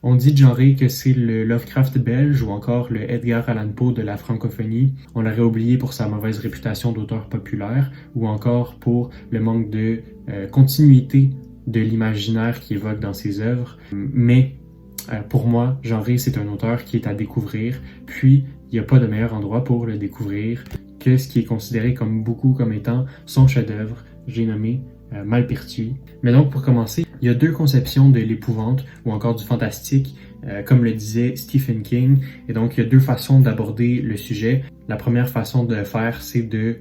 On dit de genrer que c'est le Lovecraft belge ou encore le Edgar Allan Poe de la francophonie. On l'aurait oublié pour sa mauvaise réputation d'auteur populaire ou encore pour le manque de continuité de l'imaginaire qu'il évoque dans ses œuvres. Mais pour moi, genrer, c'est un auteur qui est à découvrir, puis il n'y a pas de meilleur endroit pour le découvrir que ce qui est considéré comme beaucoup comme étant son chef-d'œuvre, j'ai nommé Malpertuis. Mais donc, pour commencer, il y a deux conceptions de l'épouvante ou encore du fantastique, comme le disait Stephen King. Et donc, il y a deux façons d'aborder le sujet. La première façon de le faire, c'est de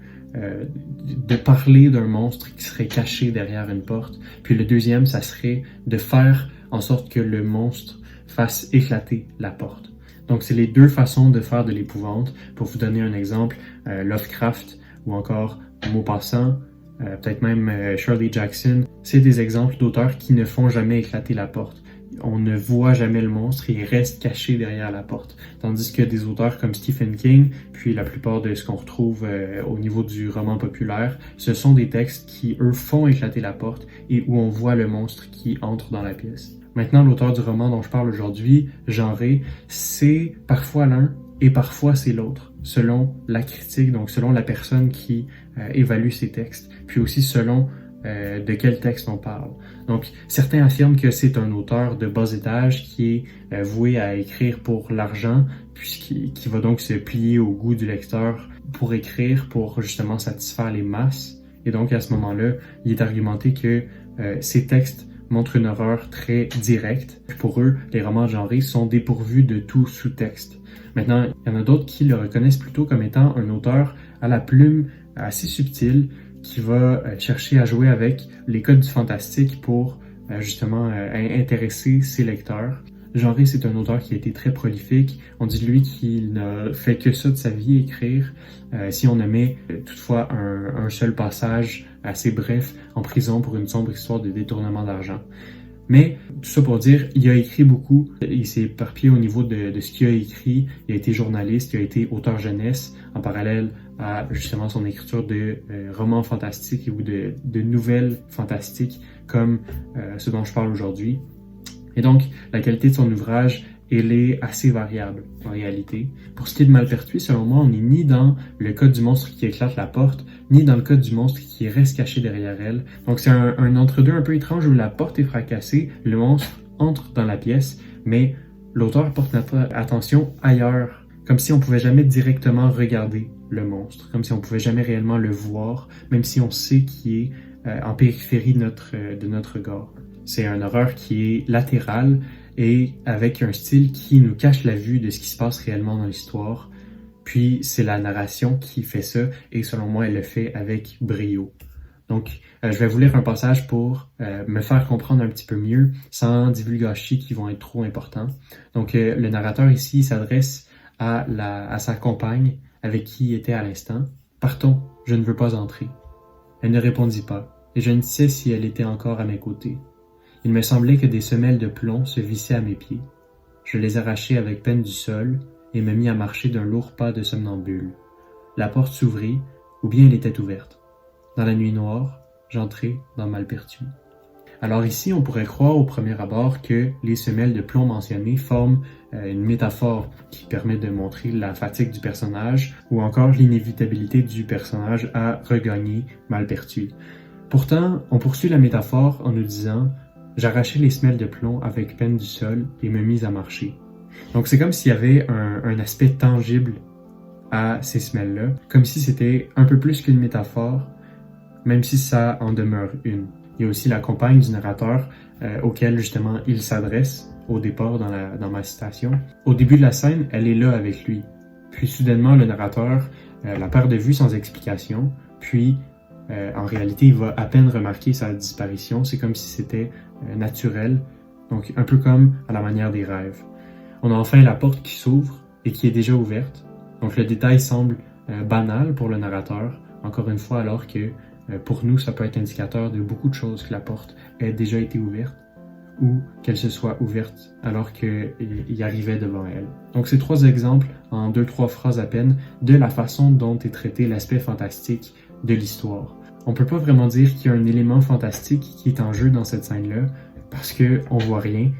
parler d'un monstre qui serait caché derrière une porte. Puis le deuxième, ça serait de faire en sorte que le monstre fasse éclater la porte. Donc, c'est les deux façons de faire de l'épouvante. Pour vous donner un exemple, Lovecraft ou encore Maupassant, peut-être même Shirley Jackson, c'est des exemples d'auteurs qui ne font jamais éclater la porte. On ne voit jamais le monstre et il reste caché derrière la porte. Tandis que des auteurs comme Stephen King, puis la plupart de ce qu'on retrouve au niveau du roman populaire, ce sont des textes qui, eux, font éclater la porte et où on voit le monstre qui entre dans la pièce. Maintenant, l'auteur du roman dont je parle aujourd'hui, genré, c'est parfois l'un et parfois c'est l'autre, selon la critique, donc selon la personne qui évalue ses textes, puis aussi selon de quel texte on parle. Donc, certains affirment que c'est un auteur de bas étage qui est voué à écrire pour l'argent, qui va donc se plier au goût du lecteur pour écrire, pour justement satisfaire les masses. Et donc, à ce moment-là, il est argumenté que ces textes montrent une horreur très directe. Pour eux, les romans genrés sont dépourvus de tout sous-texte. Maintenant, il y en a d'autres qui le reconnaissent plutôt comme étant un auteur à la plume assez subtile, qui va chercher à jouer avec les codes du fantastique pour justement intéresser ses lecteurs. Genré, c'est un auteur qui a été très prolifique. On dit de lui qu'il n'a fait que ça de sa vie, écrire. Si on omet toutefois un seul passage assez bref en prison pour une sombre histoire de détournement d'argent. Mais tout ça pour dire, il a écrit beaucoup, il s'est éparpillé au niveau de ce qu'il a écrit, il a été journaliste, il a été auteur jeunesse, en parallèle à justement son écriture de romans fantastiques ou de nouvelles fantastiques comme ce dont je parle aujourd'hui. Et donc, la qualité de son ouvrage, elle est assez variable en réalité. Pour ce qui est de Malpertuis, selon moi, on n'est ni dans le cas du monstre qui éclate la porte, ni dans le cas du monstre qui reste caché derrière elle. Donc c'est un entre-deux un peu étrange où la porte est fracassée, le monstre entre dans la pièce, mais l'auteur porte notre attention ailleurs, comme si on pouvait jamais directement regarder le monstre, comme si on pouvait jamais réellement le voir, même si on sait qu'il est en périphérie de notre regard. C'est un horreur qui est latérale, et avec un style qui nous cache la vue de ce qui se passe réellement dans l'histoire. Puis c'est la narration qui fait ça, et selon moi, elle le fait avec brio. Donc, je vais vous lire un passage pour me faire comprendre un petit peu mieux, sans divulgacher qui vont être trop importants. Donc, le narrateur ici s'adresse à sa compagne, avec qui il était à l'instant. « Partons, je ne veux pas entrer. » Elle ne répondit pas, et je ne sais si elle était encore à mes côtés. Il me semblait que des semelles de plomb se vissaient à mes pieds. Je les arrachai avec peine du sol et me mis à marcher d'un lourd pas de somnambule. La porte s'ouvrit, ou bien elle était ouverte. Dans la nuit noire, j'entrai dans Malpertuis. Alors ici, on pourrait croire au premier abord que les semelles de plomb mentionnées forment une métaphore qui permet de montrer la fatigue du personnage ou encore l'inévitabilité du personnage à regagner Malpertuis. Pourtant, on poursuit la métaphore en nous disant « J'arrachai les semelles de plomb avec peine du sol et me mis à marcher. » Donc c'est comme s'il y avait un aspect tangible à ces semelles-là, comme si c'était un peu plus qu'une métaphore, même si ça en demeure une. Il y a aussi la compagne du narrateur auquel justement il s'adresse au départ dans ma citation. Au début de la scène, elle est là avec lui. Puis soudainement, le narrateur la perd de vue sans explication, puis en réalité, il va à peine remarquer sa disparition. C'est comme si c'était naturel, donc un peu comme à la manière des rêves. On a enfin la porte qui s'ouvre et qui est déjà ouverte. Donc le détail semble banal pour le narrateur, encore une fois, alors que pour nous, ça peut être indicateur de beaucoup de choses que la porte ait déjà été ouverte ou qu'elle se soit ouverte alors qu'il y arrivait devant elle. Donc c'est trois exemples en 2-3 phrases à peine de la façon dont est traité l'aspect fantastique de l'histoire. On peut pas vraiment dire qu'il y a un élément fantastique qui est en jeu dans cette scène-là parce qu'on voit rien.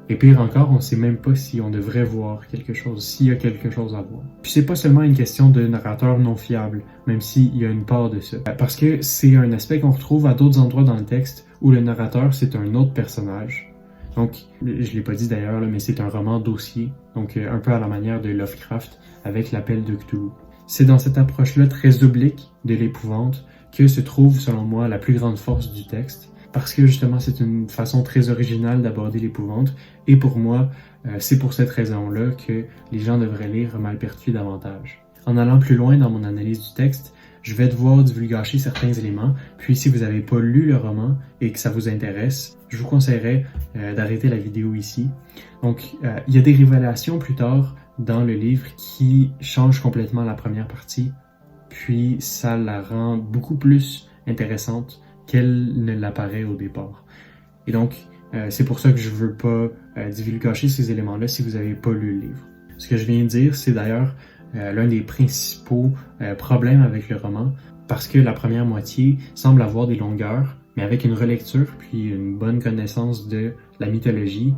Et pire encore, on ne sait même pas si on devrait voir quelque chose, s'il y a quelque chose à voir. Puis c'est pas seulement une question de narrateur non fiable, même s'il y a une part de ça. Parce que c'est un aspect qu'on retrouve à d'autres endroits dans le texte où le narrateur, c'est un autre personnage. Donc, je l'ai pas dit d'ailleurs, mais c'est un roman dossier, donc un peu à la manière de Lovecraft avec l'appel de Cthulhu. C'est dans cette approche-là très oblique de l'épouvante que se trouve, selon moi, la plus grande force du texte, parce que justement c'est une façon très originale d'aborder l'épouvante, et pour moi, c'est pour cette raison-là que les gens devraient lire Malpertuis davantage. En allant plus loin dans mon analyse du texte, je vais devoir divulgacher certains éléments, puis si vous n'avez pas lu le roman et que ça vous intéresse, je vous conseillerais d'arrêter la vidéo ici. Donc, il y a des révélations plus tard dans le livre qui changent complètement la première partie, puis ça la rend beaucoup plus intéressante qu'elle ne l'apparaît au départ. Et donc, c'est pour ça que je veux pas divulgacher ces éléments-là si vous n'avez pas lu le livre. Ce que je viens de dire, c'est d'ailleurs l'un des principaux problèmes avec le roman, parce que la première moitié semble avoir des longueurs, mais avec une relecture puis une bonne connaissance de la mythologie,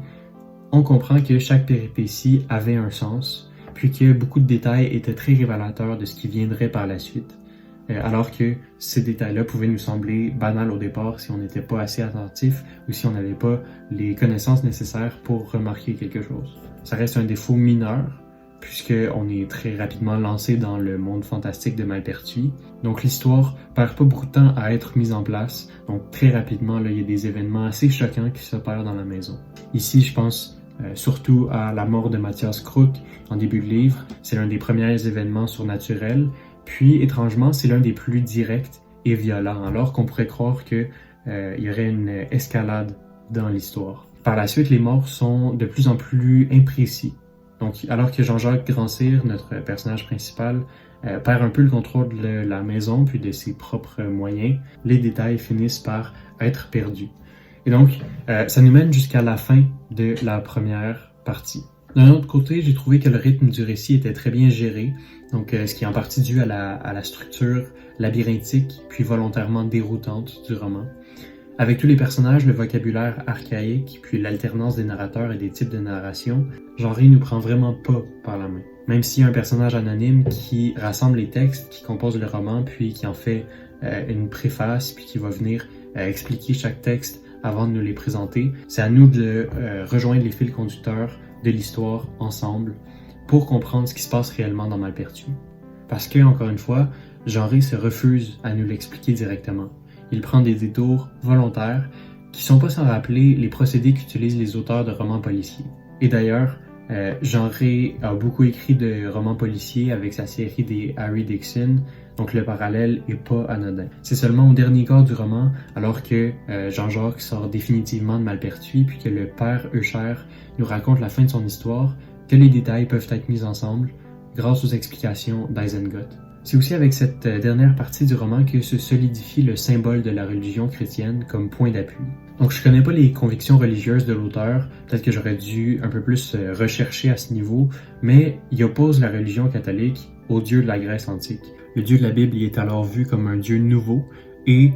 on comprend que chaque péripétie avait un sens, puis que beaucoup de détails étaient très révélateurs de ce qui viendrait par la suite. Alors que ces détails-là pouvaient nous sembler banals au départ si on n'était pas assez attentif ou si on n'avait pas les connaissances nécessaires pour remarquer quelque chose. Ça reste un défaut mineur, puisqu'on est très rapidement lancé dans le monde fantastique de Malpertuis. Donc l'histoire perd pas beaucoup de temps à être mise en place, donc très rapidement, là, il y a des événements assez choquants qui s'opèrent dans la maison. Ici, je pense surtout à la mort de Matthias Kruk en début de livre. C'est l'un des premiers événements surnaturels. Puis, étrangement, c'est l'un des plus directs et violents, alors qu'on pourrait croire qu'il y aurait une escalade dans l'histoire. Par la suite, les morts sont de plus en plus imprécis. Donc, alors que Jean-Jacques Grand-Cyr, notre personnage principal, perd un peu le contrôle de la maison puis de ses propres moyens, les détails finissent par être perdus. Et donc, ça nous mène jusqu'à la fin de la première partie. D'un autre côté, j'ai trouvé que le rythme du récit était très bien géré, donc ce qui est en partie dû à la structure labyrinthique puis volontairement déroutante du roman. Avec tous les personnages, le vocabulaire archaïque, puis l'alternance des narrateurs et des types de narration, Jean-Rhy nous prend vraiment pas par la main. Même s'il y a un personnage anonyme qui rassemble les textes, qui compose le roman, puis qui en fait une préface, puis qui va venir expliquer chaque texte avant de nous les présenter, c'est à nous de rejoindre les fils conducteurs de l'histoire ensemble pour comprendre ce qui se passe réellement dans Malpertuis. Parce que, encore une fois, Jean-Rhy se refuse à nous l'expliquer directement. Il prend des détours volontaires qui sont pas sans rappeler les procédés qu'utilisent les auteurs de romans policiers. Et d'ailleurs, Jean-Rhy a beaucoup écrit de romans policiers avec sa série des Harry Dixon, donc le parallèle est pas anodin. C'est seulement au dernier quart du roman, alors que Jean-Jacques sort définitivement de Malpertuis, puis que le père Eucher nous raconte la fin de son histoire, que les détails peuvent être mis ensemble grâce aux explications d'Eisengut. C'est aussi avec cette dernière partie du roman que se solidifie le symbole de la religion chrétienne comme point d'appui. Donc je connais pas les convictions religieuses de l'auteur, peut-être que j'aurais dû un peu plus rechercher à ce niveau, mais il oppose la religion catholique au dieu de la Grèce antique. Le dieu de la Bible y est alors vu comme un dieu nouveau et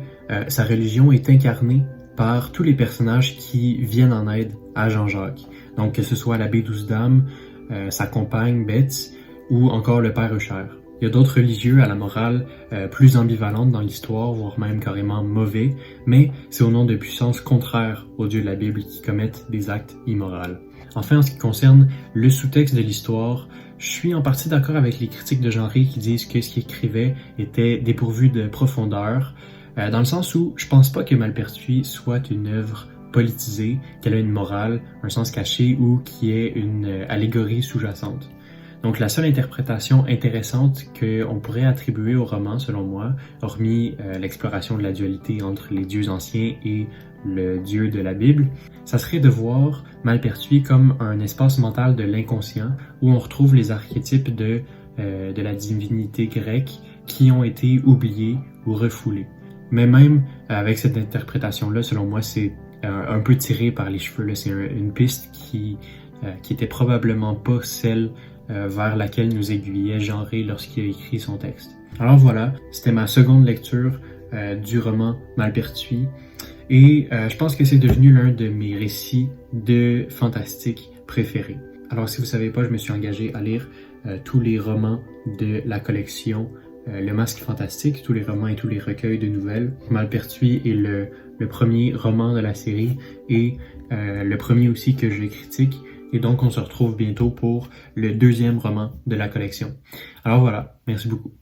sa religion est incarnée par tous les personnages qui viennent en aide à Jean-Jacques. Donc que ce soit l'abbé Douce-Dame, sa compagne Betz ou encore le père Eucher. Il y a d'autres religieux à la morale plus ambivalente dans l'histoire, voire même carrément mauvais, mais c'est au nom de puissances contraires aux dieux de la Bible qui commettent des actes immoraux. Enfin, en ce qui concerne le sous-texte de l'histoire, je suis en partie d'accord avec les critiques de Jean-Rhy qui disent que ce qu'il écrivait était dépourvu de profondeur, dans le sens où je pense pas que Malpertuis soit une œuvre politisée, qu'elle a une morale, un sens caché ou qui ait une allégorie sous-jacente. Donc la seule interprétation intéressante qu'on pourrait attribuer au roman, selon moi, hormis l'exploration de la dualité entre les dieux anciens et le dieu de la Bible, ça serait de voir Malpertuis comme un espace mental de l'inconscient où on retrouve les archétypes de la divinité grecque qui ont été oubliés ou refoulés. Mais même avec cette interprétation-là, selon moi, c'est un peu tiré par les cheveux. Là. C'est une piste qui était probablement pas celle vers laquelle nous aiguillait Jean-Rhy lorsqu'il a écrit son texte. Alors voilà, c'était ma seconde lecture du roman Malpertuis. Et je pense que c'est devenu l'un de mes récits de fantastique préférés. Alors si vous savez pas, je me suis engagé à lire tous les romans de la collection Le Masque Fantastique, tous les romans et tous les recueils de nouvelles. Malpertuis est le premier roman de la série et le premier aussi que je critique. Et donc on se retrouve bientôt pour le deuxième roman de la collection. Alors voilà, merci beaucoup.